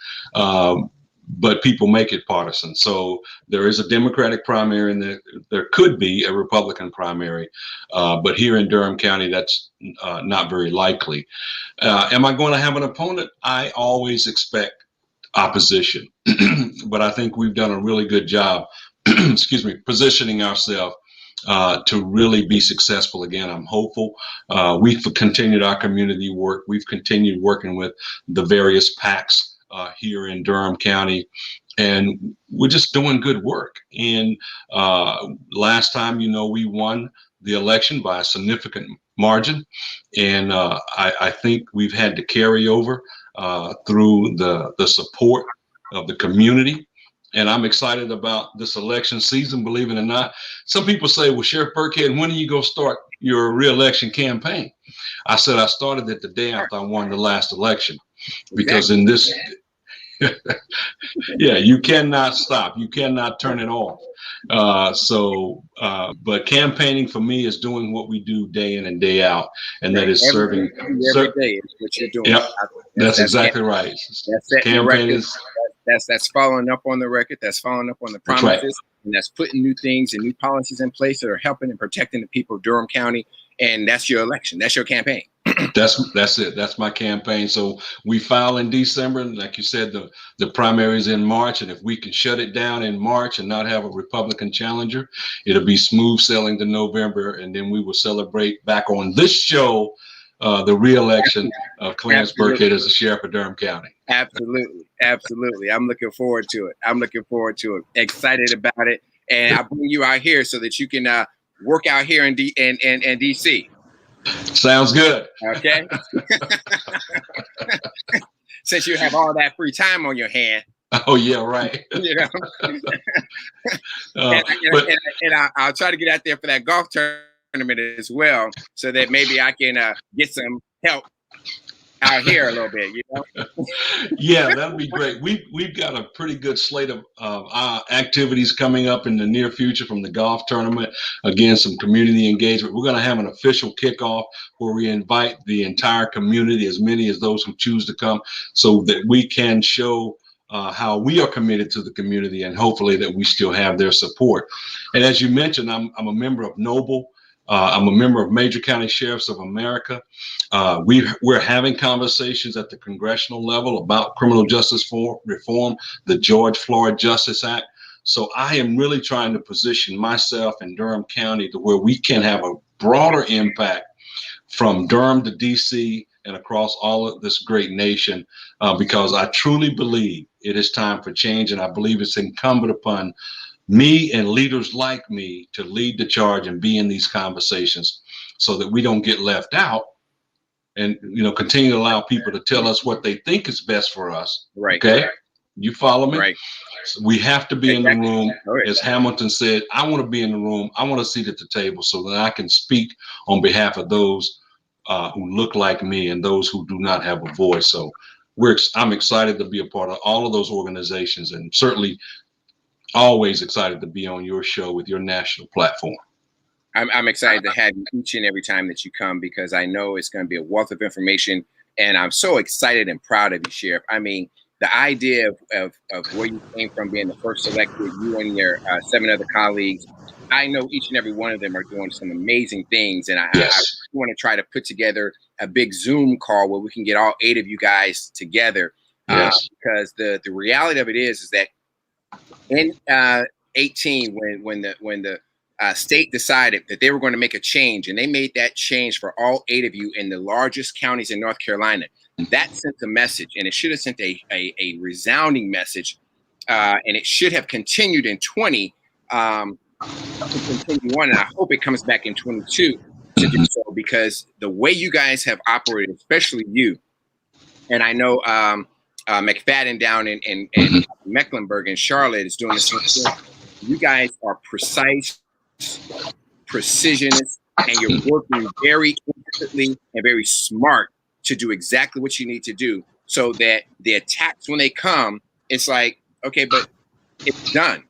but people make it partisan. So there is a Democratic primary and there could be a Republican primary, but here in Durham County, that's not very likely. Am I going to have an opponent? I always expect opposition, but I think we've done a really good job, positioning ourselves to really be successful again. I'm hopeful. We've continued our community work. We've continued working with the various PACs here in Durham County, and we're just doing good work. And last time, we won the election by a significant margin, and I think we've had to carry over through the support of the community. And I'm excited about this election season, believe it or not. Some people say, well, Sheriff Birkhead, when are you going to start your re-election campaign? I said I started it the day after I won the last election, because in this, you cannot stop. You cannot turn it off. But campaigning for me is doing what we do day in and day out, and that is serving. Every day is what you're doing. Yep, that's exactly right. Campaigning is. That's following up on the record. That's following up on the promises, right. And that's putting new things and new policies in place that are helping and protecting the people of Durham County. And that's your election. That's your campaign. That's it. That's my campaign. So we file in December, and like you said, the primary is in March. And if we can shut it down in March and not have a Republican challenger, it'll be smooth sailing to November, and then we will celebrate back on this show the re-election of Clarence Birkhead as the sheriff of Durham County. Absolutely. I'm looking forward to it. Excited about it, and I bring you out here so that you can work out here in DC. Sounds good. Okay. Since you have all that free time on your hand. Oh yeah, right. I'll try to get out there for that golf tournament as well, so that maybe I can get some help out here a little bit. Yeah, that'd be great. We've got a pretty good slate of activities coming up in the near future from the golf tournament. Again, some community engagement. We're going to have an official kickoff where we invite the entire community, as many as those who choose to come, so that we can show how we are committed to the community, and hopefully that we still have their support. And as you mentioned, I'm a member of Noble. I'm a member of Major County Sheriffs of America. We're having conversations at the congressional level about criminal justice reform, the George Floyd Justice Act. So I am really trying to position myself in Durham County to where we can have a broader impact from Durham to DC and across all of this great nation, because I truly believe it is time for change. And I believe it's incumbent upon me and leaders like me to lead the charge and be in these conversations so that we don't get left out and, continue to allow people to tell us what they think is best for us. Right. Okay. You follow me? Right. So we have to be in the room. Right. As Hamilton said, I want to be in the room. I want a seat at the table so that I can speak on behalf of those who look like me and those who do not have a voice. So I'm excited to be a part of all of those organizations, and certainly always excited to be on your show with your national platform. I'm excited to have you each and every time that you come, because I know it's going to be a wealth of information, and I'm so excited and proud of you, Sheriff. I mean, the idea of where you came from, being the first selected, you and your 7 other colleagues, I know each and every one of them are doing some amazing things, and I want to try to put together a big Zoom call where we can get all 8 of you guys together. Yes. Because the reality of it is that in 18, when the state decided that they were going to make a change, and they made that change for all 8 of you in the largest counties in North Carolina, that sent a message, and it should have sent a resounding message, and it should have continued in 20 to continue on, and I hope it comes back in 22 to do so, because the way you guys have operated, especially you, and I know McFadden down in Mecklenburg and Charlotte is doing the same thing. You guys are precise, precisionist, and you're working very intricately and very smart to do exactly what you need to do, so that the attacks, when they come, it's like, okay, but it's done.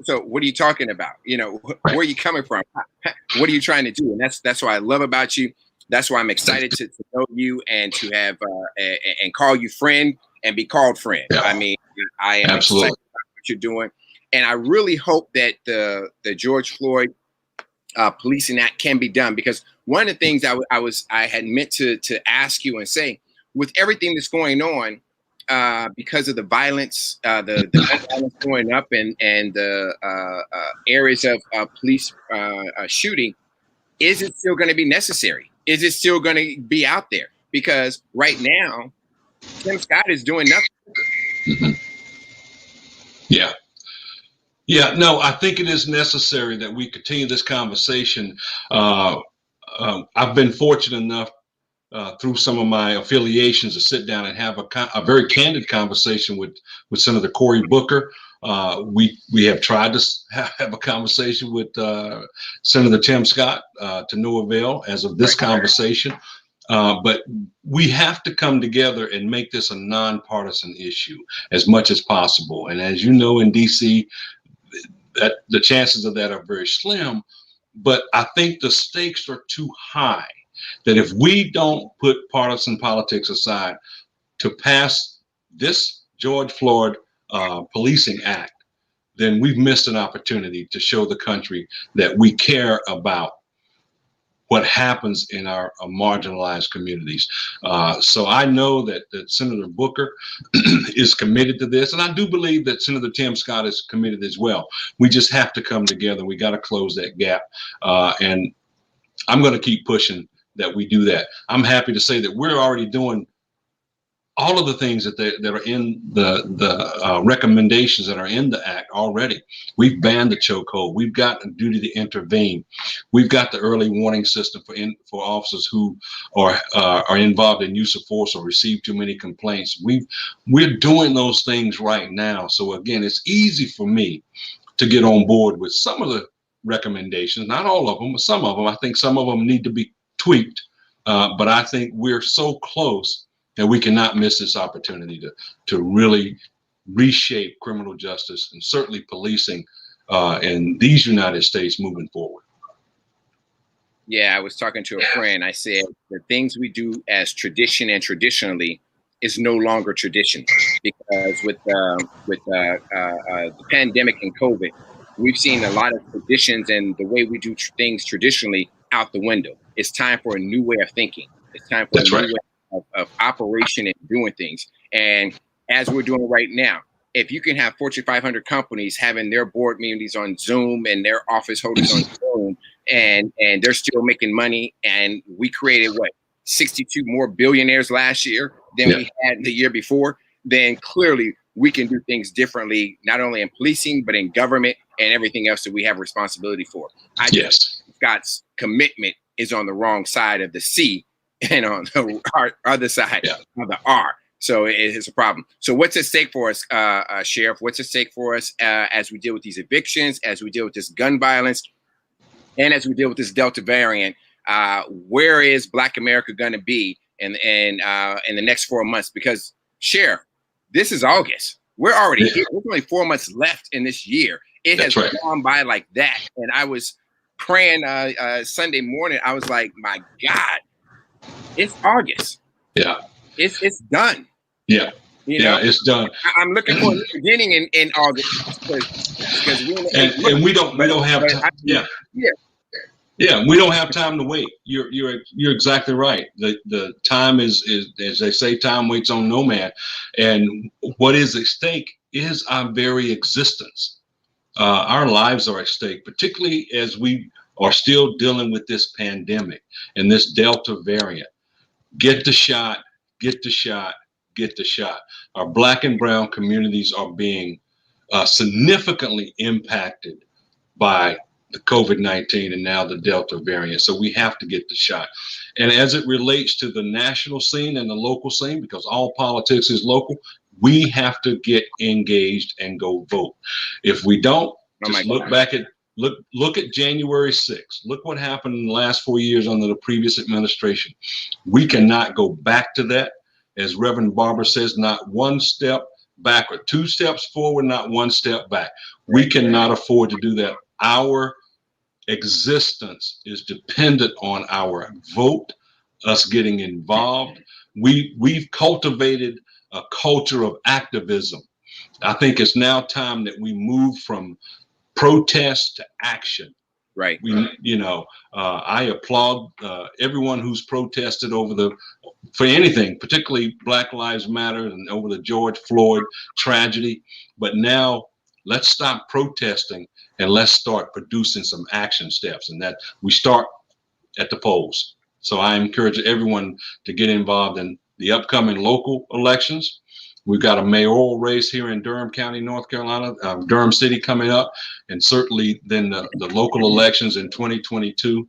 So what are you talking about? Where are you coming from? What are you trying to do? And that's what I love about you. That's why I'm excited to know you and to have and call you friend and be called friend. Yeah. I mean, I am absolutely excited about what you're doing, and I really hope that the George Floyd Policing Act can be done, because one of the things I had meant to ask you and say, with everything that's going on, because of the violence, the violence going up, and the areas of police shooting, is it still going to be necessary? Is it still going to be out there? Because right now, Tim Scott is doing nothing. Yeah, no, I think it is necessary that we continue this conversation. I've been fortunate enough through some of my affiliations to sit down and have a very candid conversation with Senator Cory Booker. We have tried to have a conversation with Senator Tim Scott to no avail as of this conversation. But we have to come together and make this a nonpartisan issue as much as possible. And as you know, in DC, that the chances of that are very slim. But I think the stakes are too high, that if we don't put partisan politics aside to pass this George Floyd Policing Act, then we've missed an opportunity to show the country that we care about what happens in our marginalized communities. So I know that Senator Booker is committed to this, and I do believe that Senator Tim Scott is committed as well. We just have to come together. We got to close that gap, and I'm going to keep pushing that we do that. I'm happy to say that we're already doing all of the things that are in the recommendations that are in the act already. We've banned the chokehold. We've got a duty to intervene. We've got the early warning system for officers who are involved in use of force or receive too many complaints. We're doing those things right now. So again, it's easy for me to get on board with some of the recommendations, not all of them, but some of them. I think some of them need to be tweaked, but I think we're so close and we cannot miss this opportunity to really reshape criminal justice and certainly policing in these United States moving forward. Yeah, I was talking to a friend. I said the things we do as tradition and traditionally is no longer tradition, because with the pandemic and COVID, we've seen a lot of traditions and the way we do things traditionally out the window. It's time for a new way of thinking. It's time for a new way of operation and doing things. And as we're doing right now, if you can have Fortune 500 companies having their board meetings on Zoom and their office holders on Zoom, and they're still making money, and we created 62 more billionaires last year than we had the year before, then clearly we can do things differently, not only in policing, but in government and everything else that we have responsibility for. Scott's commitment is on the wrong side of the C and on the other side of the R. So it's a problem. So what's at stake for us, Sheriff? What's at stake for us as we deal with these evictions, as we deal with this gun violence, and as we deal with this Delta variant? Where is Black America going to be in the next 4 months? Because, Sheriff, this is August. We're already here. There's only 4 months left in this year. It has gone by like that. And I was praying Sunday morning. I was like, my God, it's August. Yeah. It's done. Yeah. You know? It's done. I'm looking for the beginning in August because we don't have time. Yeah, we don't have time to wait. You're exactly right. The time is, as they say, time waits on no man. And what is at stake is our very existence. Our lives are at stake, particularly as we are still dealing with this pandemic and this Delta variant. Get the shot, get the shot, get the shot. Our Black and brown communities are being significantly impacted by the COVID-19 and now the Delta variant. So we have to get the shot. And as it relates to the national scene and the local scene, because all politics is local, we have to get engaged and go vote. If we don't, just look back at look at January 6th. Look what happened in the last 4 years under the previous administration. We cannot go back to that. As Reverend Barber says, not one step backward, 2 steps forward, not 1 step back. We cannot afford to do that. Our existence is dependent on our vote, us getting involved. We've cultivated a culture of activism. I think it's now time that we move from protest to action. Right. I applaud everyone who's protested for anything, particularly Black Lives Matter and over the George Floyd tragedy. But now let's stop protesting and let's start producing some action steps, and that we start at the polls. So I encourage everyone to get involved in the upcoming local elections. We've got a mayoral race here in Durham County, North Carolina, Durham City coming up, and certainly then the local elections in 2022,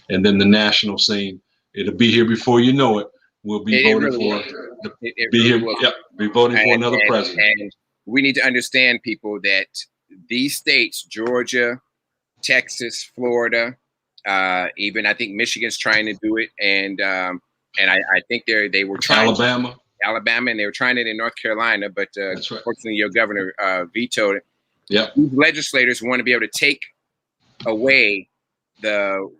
and then the national scene. It'll be here before you know it. We'll be voting for another president. And we need to understand, people, that these states, Georgia, Texas, Florida, even I think Michigan's trying to do it, and I think they were trying Alabama, and they were trying it in North Carolina, but unfortunately your governor vetoed it. Yeah, these legislators want to be able to take away the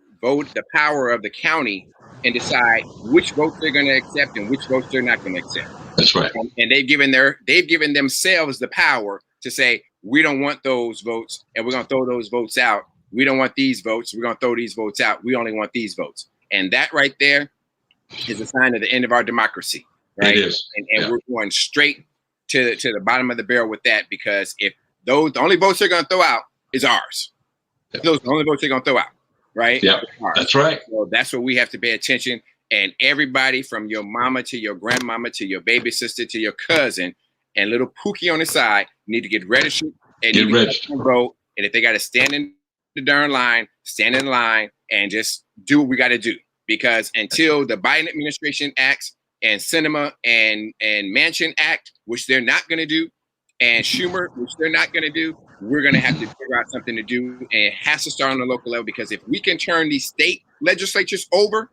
power of the county and decide which votes they're going to accept and which votes they're not going to accept. That's right. And they've given themselves the power to say, we don't want those votes, and we're going to throw those votes out. We don't want these votes. We're going to throw these votes out. We only want these votes. And that right there is a sign of the end of our democracy. Right. It is. And we're going straight to the bottom of the barrel with that, because if the only votes they're going to throw out is ours. Those are the only votes they're going to throw out. Right. Yeah, that's right. So that's what we have to pay attention. And everybody from your mama to your grandmama to your baby sister to your cousin and little Pookie on the side need to get registered and vote. And if they got to stand in the darn line, stand in line and just do what we got to do. Because until the Biden administration acts and Sinema and Manchin act, which they're not going to do, and Schumer, which they're not going to do, we're going to have to figure out something to do. And it has to start on the local level, because if we can turn these state legislatures over,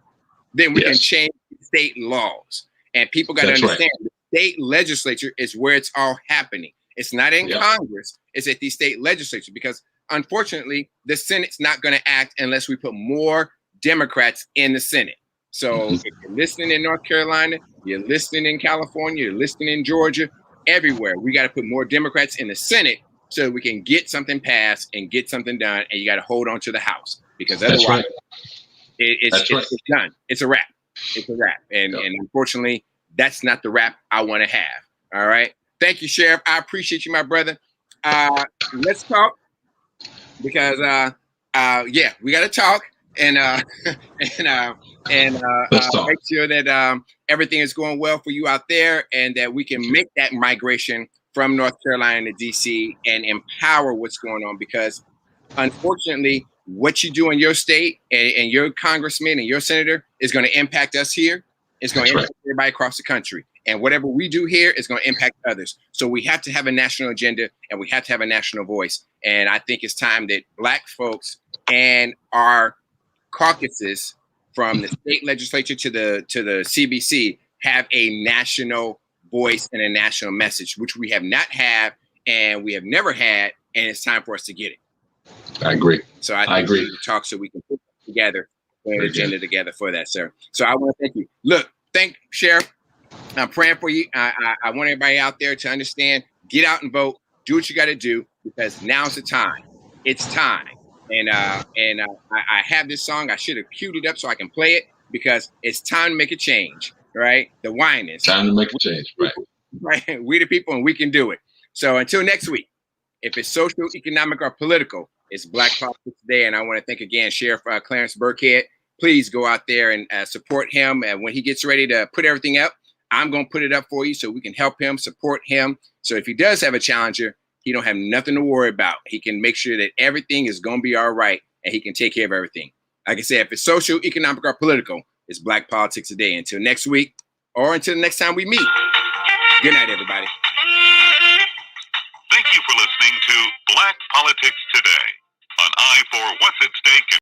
then we can change state laws. And people got to understand the state legislature is where it's all happening. It's not in Congress. It's at the state legislature, because unfortunately, the Senate's not going to act unless we put more Democrats in the Senate. So if you're listening in North Carolina, you're listening in California, you're listening in Georgia, everywhere, we got to put more Democrats in the Senate so we can get something passed and get something done. And you got to hold on to the House, because otherwise it's done. It's a wrap. It's a wrap. And unfortunately, that's not the wrap I want to have. All right. Thank you, Sheriff. I appreciate you, my brother. Let's talk because yeah, we got to talk and Let's talk. make sure that everything is going well for you out there, and that we can make that migration from North Carolina to DC and empower what's going on. Because unfortunately, what you do in your state and your congressman and your senator is going to impact us here. It's going to impact everybody across the country. And whatever we do here is going to impact others. So we have to have a national agenda, and we have to have a national voice. And I think it's time that Black folks and our caucuses, from the state legislature to the CBC, have a national voice and a national message, which we have not had and we have never had. And it's time for us to get it. I agree. So I think we need to talk so we can put together an agenda together for that, sir. So I want to thank you. Look, thank Sheriff. I'm praying for you. I want everybody out there to understand, get out and vote, do what you got to do, because now's the time. It's time. And I have this song. I should have queued it up so I can play it, because it's time to make a change, right? The wine is. Time to make a change, right? Right. We the people, and we can do it. So until next week, if it's social, economic, or political, it's Black Politics Today. And I want to thank again Sheriff Clarence Birkhead. Please go out there and support him. And when he gets ready to put everything up, I'm going to put it up for you so we can help him, support him. So if he does have a challenger, he don't have nothing to worry about. He can make sure that everything is going to be all right, and he can take care of everything. Like I said, if it's social, economic, or political, it's Black Politics Today. Until next week, or until the next time we meet. Good night, everybody. Thank you for listening to Black Politics Today on I for What's at Stake.